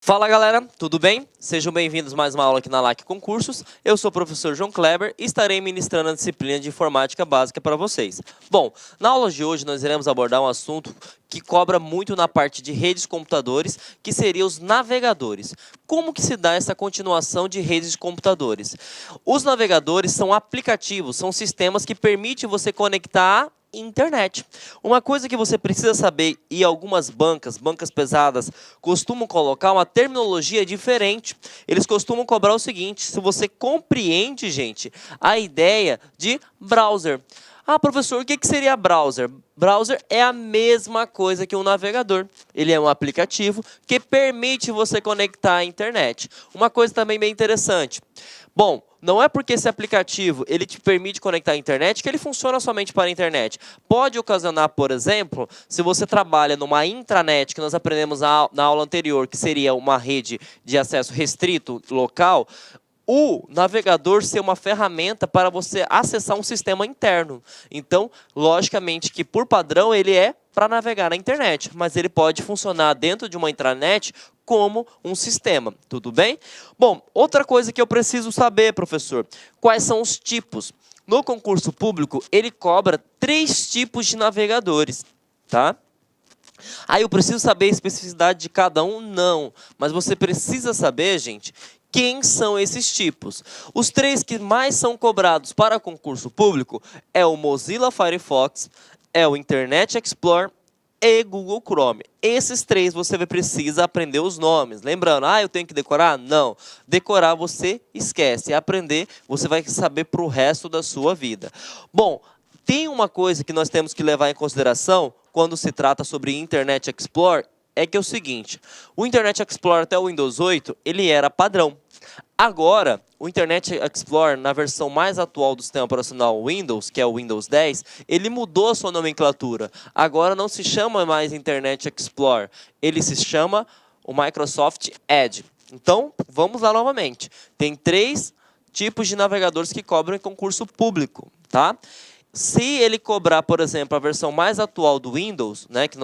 Fala galera, tudo bem? Sejam bem-vindos a mais uma aula aqui na LAC Concursos. Eu sou o professor João Kleber e estarei ministrando a disciplina de informática básica para vocês. Bom, na aula de hoje nós iremos abordar um assunto que cobra muito na parte de redes de computadores, que seria os navegadores. Como que se dá essa continuação de redes de computadores? Os navegadores são aplicativos, são sistemas que permitem você conectar a internet. Uma coisa que você precisa saber, e algumas bancas pesadas, costumam colocar uma terminologia diferente. Eles costumam cobrar o seguinte: se você compreende, gente, a ideia de browser. Ah, professor, o que seria browser? Browser é a mesma coisa que um navegador. Ele é um aplicativo que permite você conectar à internet. Uma coisa também bem interessante. Bom, não é porque esse aplicativo ele te permite conectar à internet que ele funciona somente para a internet. Pode ocasionar, por exemplo, se você trabalha numa intranet, que nós aprendemos na aula anterior, que seria uma rede de acesso restrito local, o navegador ser uma ferramenta para você acessar um sistema interno. Então, logicamente que por padrão ele é para navegar na internet, mas ele pode funcionar dentro de uma intranet como um sistema, tudo bem? Bom, outra coisa que eu preciso saber, professor, quais são os tipos? No concurso público, ele cobra 3 tipos de navegadores, tá? Aí eu preciso saber a especificidade de cada um? Não, mas você precisa saber, gente, quem são esses tipos. Os 3 que mais são cobrados para concurso público é o Mozilla Firefox, é o Internet Explorer e Google Chrome. Esses 3 você precisa aprender os nomes. Lembrando, eu tenho que decorar? Não. Decorar você esquece. Aprender você vai saber para o resto da sua vida. Bom, tem uma coisa que nós temos que levar em consideração quando se trata sobre Internet Explorer, é que é o seguinte: o Internet Explorer até o Windows 8, ele era padrão. Agora, o Internet Explorer, na versão mais atual do sistema operacional Windows, que é o Windows 10, ele mudou a sua nomenclatura. Agora não se chama mais Internet Explorer, ele se chama o Microsoft Edge. Então, vamos lá novamente. Tem 3 tipos de navegadores que cobram em concurso público, tá? Se ele cobrar, por exemplo, a versão mais atual do Windows, né, que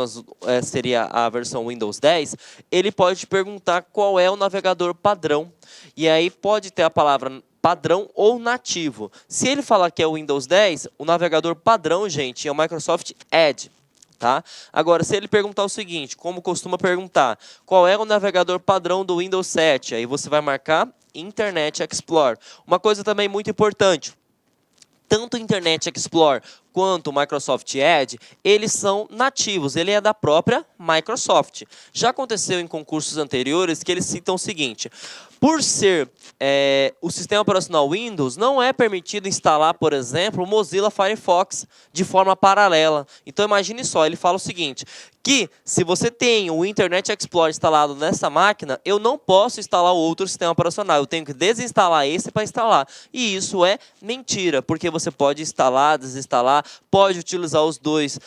seria a versão Windows 10, ele pode te perguntar qual é o navegador padrão. E aí pode ter a palavra padrão ou nativo. Se ele falar que é o Windows 10, o navegador padrão, gente, é o Microsoft Edge. Tá? Agora, se ele perguntar o seguinte, como costuma perguntar, qual é o navegador padrão do Windows 7? Aí você vai marcar Internet Explorer. Uma coisa também muito importante: tanto o Internet Explorer quanto o Microsoft Edge, eles são nativos, ele é da própria Microsoft. Já aconteceu em concursos anteriores que eles citam o seguinte: por ser o sistema operacional Windows, não é permitido instalar, por exemplo, o Mozilla Firefox de forma paralela. Então imagine só, ele fala o seguinte, que se você tem o Internet Explorer instalado nessa máquina, eu não posso instalar o outro sistema operacional, eu tenho que desinstalar esse para instalar. E isso é mentira, porque você pode instalar, desinstalar, pode utilizar os dois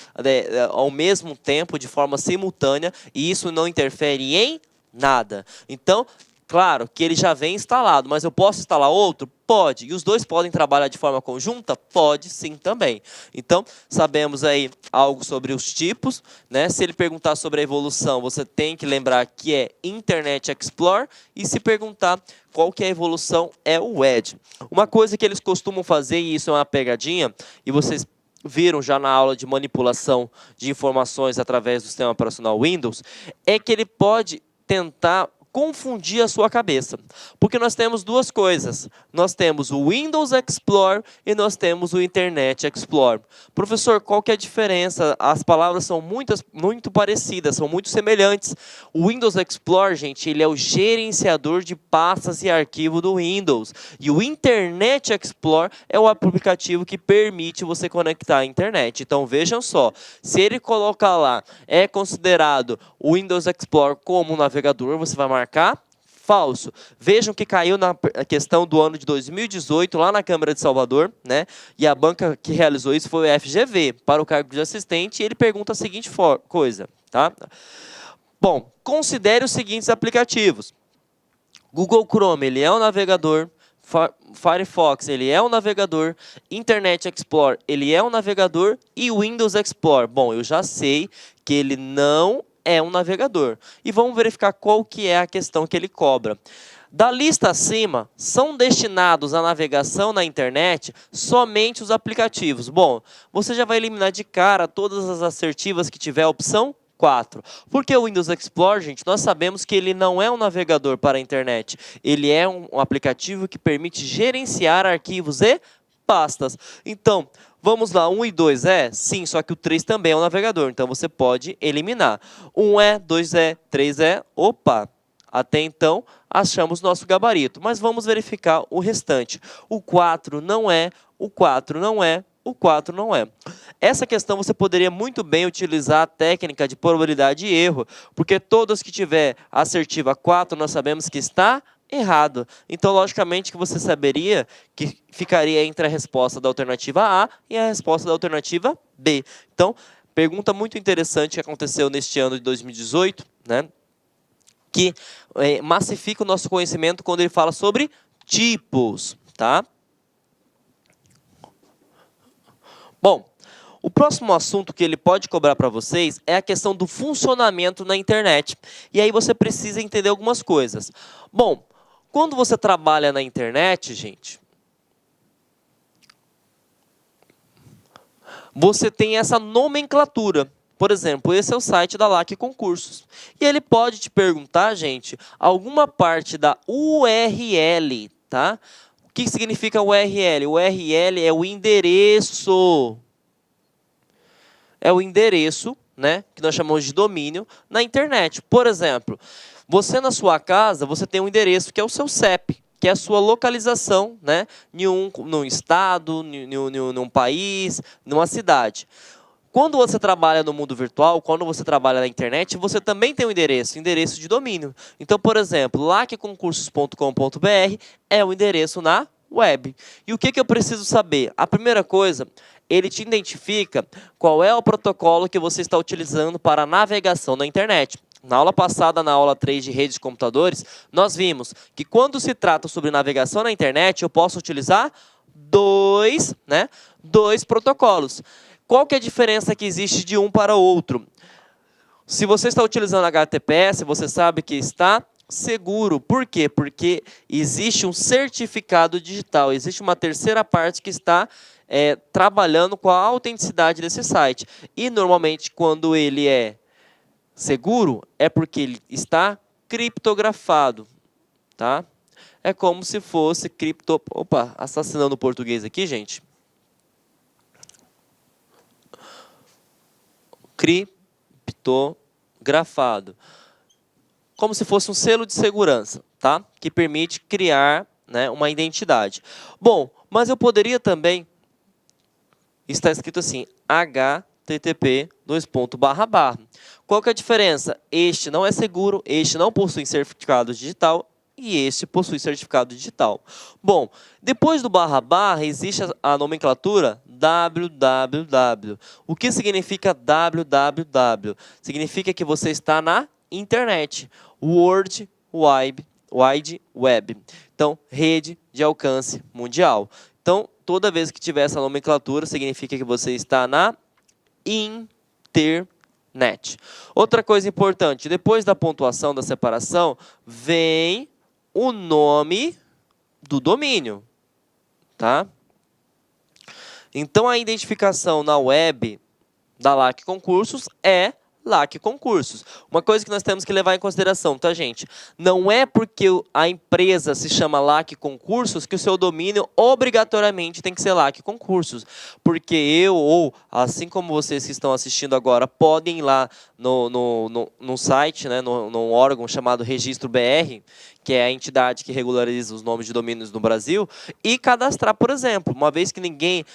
ao mesmo tempo, de forma simultânea, e isso não interfere em nada. Então, claro que ele já vem instalado, mas eu posso instalar outro? Pode. E os dois podem trabalhar de forma conjunta? Pode sim também. Então, sabemos aí algo sobre os tipos, né? Se ele perguntar sobre a evolução, você tem que lembrar que é Internet Explorer, e se perguntar qual que é a evolução, é o Edge. Uma coisa que eles costumam fazer, e isso é uma pegadinha, e vocês viram já na aula de manipulação de informações através do sistema operacional Windows, é que ele pode tentar confundir a sua cabeça. Porque nós temos 2 coisas. Nós temos o Windows Explorer e nós temos o Internet Explorer. Professor, qual que é a diferença? As palavras são muito parecidas, são muito semelhantes. O Windows Explorer, gente, ele é o gerenciador de pastas e arquivo do Windows. E o Internet Explorer é o aplicativo que permite você conectar à internet. Então, vejam só, se ele colocar lá, é considerado o Windows Explorer como um navegador, você vai marcar falso. Vejam que caiu na questão do ano de 2018, lá na Câmara de Salvador, né? E a banca que realizou isso foi o FGV, para o cargo de assistente, e ele pergunta a seguinte coisa, tá? Bom, considere os seguintes aplicativos. Google Chrome, ele é um navegador. Firefox, ele é um navegador. Internet Explorer, ele é um navegador. E Windows Explorer, bom, eu já sei que ele não é um navegador. E vamos verificar qual que é a questão que ele cobra. Da lista acima, são destinados à navegação na internet somente os aplicativos. Bom, você já vai eliminar de cara todas as assertivas que tiver a opção 4. Porque o Windows Explorer, gente, nós sabemos que ele não é um navegador para a internet. Ele é um aplicativo que permite gerenciar arquivos e pastas. Então, vamos lá, 1 e 2 é? Sim, só que o 3 também é um navegador, então você pode eliminar. 1 é, 2 é, 3 é, opa! Até então, achamos nosso gabarito, mas vamos verificar o restante. O 4 não é, o 4 não é, o 4 não é. Essa questão você poderia muito bem utilizar a técnica de probabilidade e erro, porque todas que tiver assertiva 4, nós sabemos que está errado. Então, logicamente, que você saberia que ficaria entre a resposta da alternativa A e a resposta da alternativa B. Então, pergunta muito interessante que aconteceu neste ano de 2018, né? Que massifica o nosso conhecimento quando ele fala sobre tipos, tá? Bom, o próximo assunto que ele pode cobrar para vocês é a questão do funcionamento na internet. E aí você precisa entender algumas coisas. Bom, quando você trabalha na internet, gente, você tem essa nomenclatura. Por exemplo, esse é o site da LAC Concursos. E ele pode te perguntar, gente, alguma parte da URL, tá? O que significa URL? O URL é o endereço. É o endereço, né, que nós chamamos de domínio, na internet. Por exemplo, você na sua casa, você tem um endereço que é o seu CEP, que é a sua localização, né, num estado, num país, numa cidade. Quando você trabalha no mundo virtual, quando você trabalha na internet, você também tem um endereço de domínio. Então, por exemplo, lacconcursos.com.br é o endereço na web. E o que eu preciso saber? A primeira coisa, ele te identifica qual é o protocolo que você está utilizando para a navegação na internet. Na aula passada, na aula 3 de redes de computadores, nós vimos que quando se trata sobre navegação na internet, eu posso utilizar dois protocolos. Qual que é a diferença que existe de um para o outro? Se você está utilizando HTTPS, você sabe que está seguro. Por quê? Porque existe um certificado digital, existe uma terceira parte que está trabalhando com a autenticidade desse site. E, normalmente, quando ele é seguro, é porque ele está criptografado. Tá? É como se fosse Opa, assassinando o português aqui, gente. Criptografado. Como se fosse um selo de segurança, tá? Que permite criar, né, uma identidade. Bom, mas eu poderia também, está escrito assim, http://. Qual que é a diferença? Este não é seguro, este não possui certificado digital e este possui certificado digital. Bom, depois do // existe a nomenclatura www. O que significa www? Significa que você está na internet. World Wide Web. Então, rede de alcance mundial. Então, toda vez que tiver essa nomenclatura, significa que você está na internet. Outra coisa importante, depois da pontuação da separação, vem o nome do domínio, tá? Então, a identificação na web da LAC Concursos é LAC Concursos. Uma coisa que nós temos que levar em consideração, tá, gente? Não é porque a empresa se chama LAC Concursos que o seu domínio obrigatoriamente tem que ser LAC Concursos. Porque eu, ou assim como vocês que estão assistindo agora, podem ir lá no site, né, num órgão chamado Registro BR, que é a entidade que regulariza os nomes de domínios no Brasil, e cadastrar, por exemplo. Uma vez que ninguém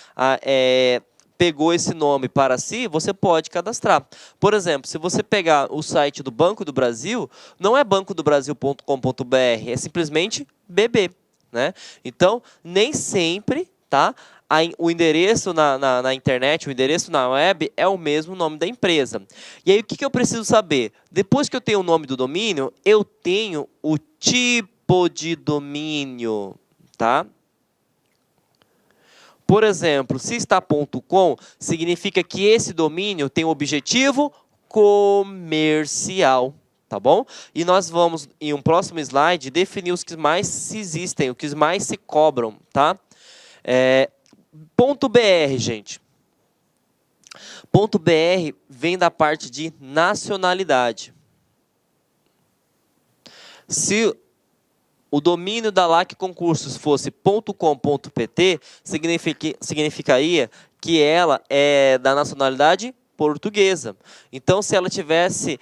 pegou esse nome para si, você pode cadastrar. Por exemplo, se você pegar o site do Banco do Brasil, não é bancodobrasil.com.br, é simplesmente BB. Né? Então, nem sempre, tá, o endereço na internet, o endereço na web é o mesmo nome da empresa. E aí, o que eu preciso saber? Depois que eu tenho o nome do domínio, eu tenho o tipo de domínio. Tá? Por exemplo, se está .com, significa que esse domínio tem o objetivo comercial, tá bom? E nós vamos, em um próximo slide, definir os que mais se existem, os que mais se cobram, tá? Ponto .br, gente. Ponto .br vem da parte de nacionalidade. Se o domínio da LAC Concursos fosse .com.pt, significaria que ela é da nacionalidade portuguesa. Então, se ela tivesse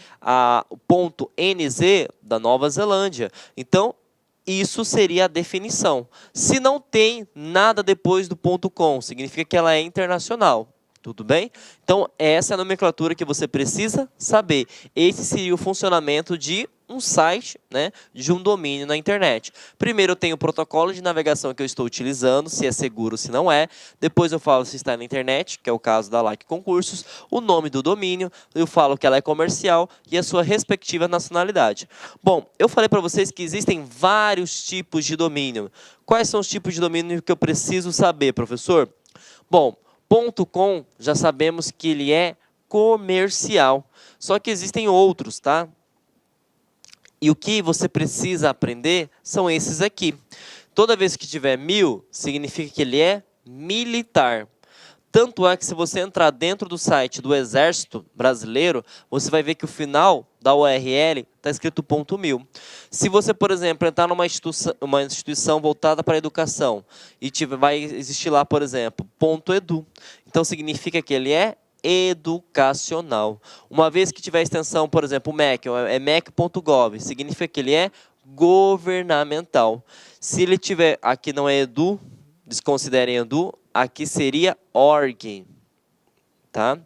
o ponto .nz, da Nova Zelândia, então isso seria a definição. Se não tem nada depois do .com, significa que ela é internacional. Tudo bem? Então, essa é a nomenclatura que você precisa saber. Esse seria o funcionamento de um site, né, de um domínio na internet. Primeiro eu tenho o protocolo de navegação que eu estou utilizando, se é seguro, se não é. Depois eu falo se está na internet, que é o caso da LAC Concursos, o nome do domínio, eu falo que ela é comercial e a sua respectiva nacionalidade. Bom, eu falei para vocês que existem vários tipos de domínio. Quais são os tipos de domínio que eu preciso saber, professor? Bom, .com já sabemos que ele é comercial, só que existem outros, tá? E o que você precisa aprender são esses aqui. Toda vez que tiver 1000, significa que ele é militar. Tanto é que se você entrar dentro do site do Exército Brasileiro, você vai ver que o final da URL está escrito .1000. Se você, por exemplo, entrar numa instituição voltada para a educação e vai existir lá, por exemplo, .edu, então significa que ele é educacional. Uma vez que tiver extensão, por exemplo, o MEC, é mec.gov, significa que ele é governamental. Se ele tiver, aqui não é edu, desconsiderem edu, aqui seria org, tá?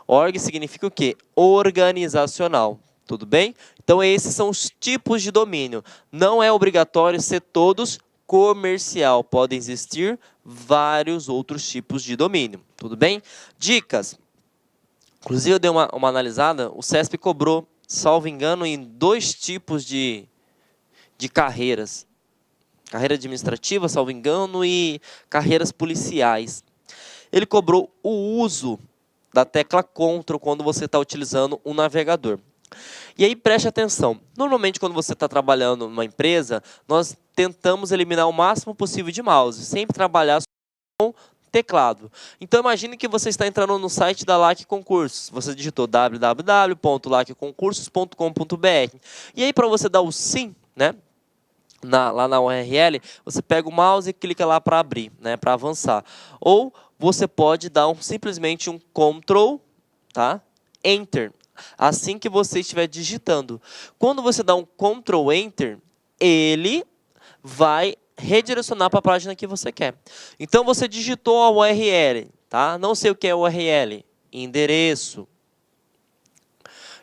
Org significa o quê? Organizacional, tudo bem? Então esses são os tipos de domínio. Não é obrigatório ser todos comercial, podem existir vários outros tipos de domínio, tudo bem? Dicas. Inclusive eu dei uma analisada, o CESP cobrou, salvo engano, em 2 tipos de carreiras. Carreira administrativa, salvo engano, e carreiras policiais. Ele cobrou o uso da tecla Ctrl quando você está utilizando um navegador. E aí preste atenção, normalmente quando você está trabalhando numa empresa, nós tentamos eliminar o máximo possível de mouse, sempre trabalhar com teclado. Então imagine que você está entrando no site da LAC Concursos, você digitou www.lacconcursos.com.br e aí para você dar o sim, né, lá na URL, você pega o mouse e clica lá para abrir, né, para avançar. Ou você pode dar simplesmente um Ctrl, tá? Enter, assim que você estiver digitando. Quando você dá um Ctrl Enter, ele vai redirecionar para a página que você quer. Então você digitou a URL, tá? Não sei o que é URL, endereço.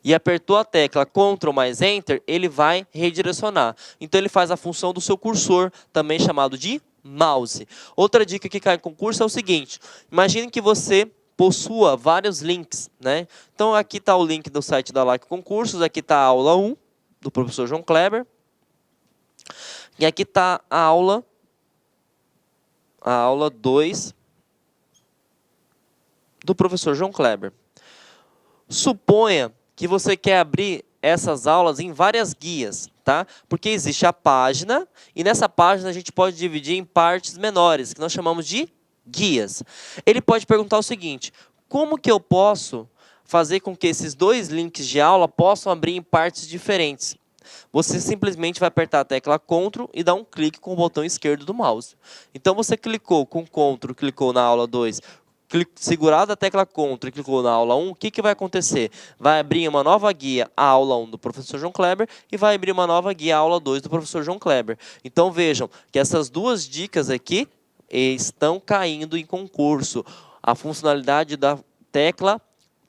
E apertou a tecla Ctrl mais Enter, ele vai redirecionar. Então ele faz a função do seu cursor, também chamado de mouse. Outra dica que cai em concurso é o seguinte, imagine que você possua vários links, né? Então aqui está o link do site da LAC Concursos, aqui está a aula 1, do professor João Kleber. E aqui está a aula 2 do professor João Kleber. Suponha que você quer abrir essas aulas em várias guias, tá? Porque existe a página, e nessa página a gente pode dividir em partes menores, que nós chamamos de guias. Ele pode perguntar o seguinte, como que eu posso fazer com que esses 2 links de aula possam abrir em partes diferentes? Você simplesmente vai apertar a tecla Ctrl e dar um clique com o botão esquerdo do mouse. Então você clicou com Ctrl, clicou na aula 2, segurado a tecla Ctrl e clicou na aula 1, o que vai acontecer? Vai abrir uma nova guia, a aula 1 do professor João Kleber, e vai abrir uma nova guia, a aula 2 do professor João Kleber. Então vejam que essas 2 dicas aqui estão caindo em concurso. A funcionalidade da tecla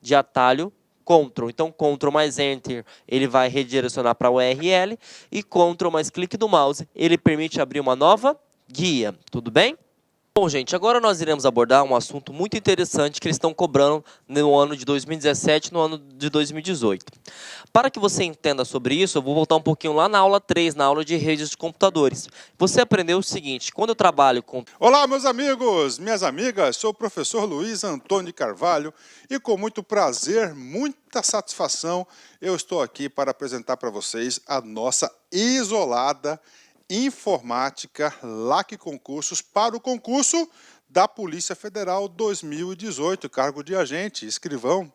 de atalho Ctrl. Então, Ctrl mais Enter, ele vai redirecionar para a URL, e Ctrl mais clique do mouse, ele permite abrir uma nova guia. Tudo bem? Bom, gente, agora nós iremos abordar um assunto muito interessante que eles estão cobrando no ano de 2017 e no ano de 2018. Para que você entenda sobre isso, eu vou voltar um pouquinho lá na aula 3, na aula de redes de computadores. Você aprendeu o seguinte: quando eu trabalho com... Olá, meus amigos, minhas amigas, sou o professor Luiz Antônio de Carvalho e com muito prazer, muita satisfação, eu estou aqui para apresentar para vocês a nossa isolada informática LAC Concursos para o concurso da Polícia Federal 2018, cargo de agente, escrivão.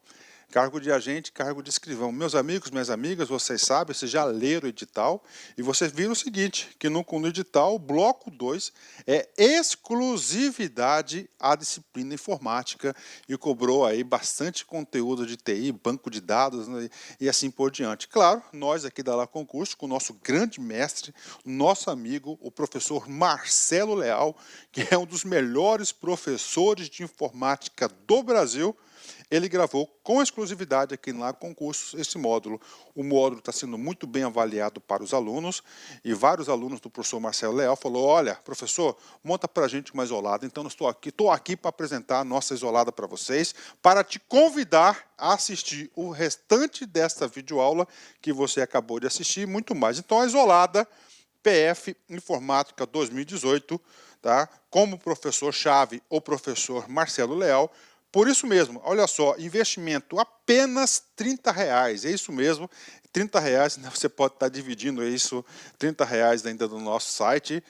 Cargo de agente, cargo de escrivão. Meus amigos, minhas amigas, vocês sabem, vocês já leram o edital e vocês viram o seguinte, que no edital, o bloco 2 é exclusividade à disciplina informática e cobrou aí bastante conteúdo de TI, banco de dados, né, e assim por diante. Claro, nós aqui da LAC Concurso, com o nosso grande mestre, nosso amigo, o professor Marcelo Leal, que é um dos melhores professores de informática do Brasil, ele gravou com exclusividade aqui na Concursos esse módulo. O módulo está sendo muito bem avaliado para os alunos e vários alunos do professor Marcelo Leal falou: olha, professor, monta para a gente uma isolada. Então, estou aqui para apresentar a nossa isolada para vocês, para te convidar a assistir o restante desta videoaula que você acabou de assistir e muito mais. Então, a isolada PF Informática 2018, tá? Como professor-chave, o professor Marcelo Leal. Por isso mesmo, olha só, investimento apenas R$30, é isso mesmo, R$30, você pode estar dividindo isso, R$30 ainda no nosso site,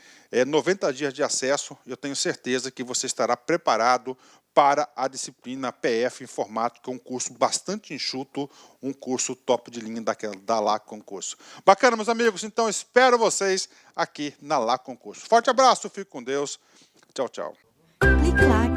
90 dias de acesso, eu tenho certeza que você estará preparado para a disciplina PF Informática, um curso bastante enxuto, um curso top de linha da LAC Concurso. Bacana, meus amigos, então espero vocês aqui na LAC Concurso. Forte abraço, fique com Deus, tchau, tchau. Clique lá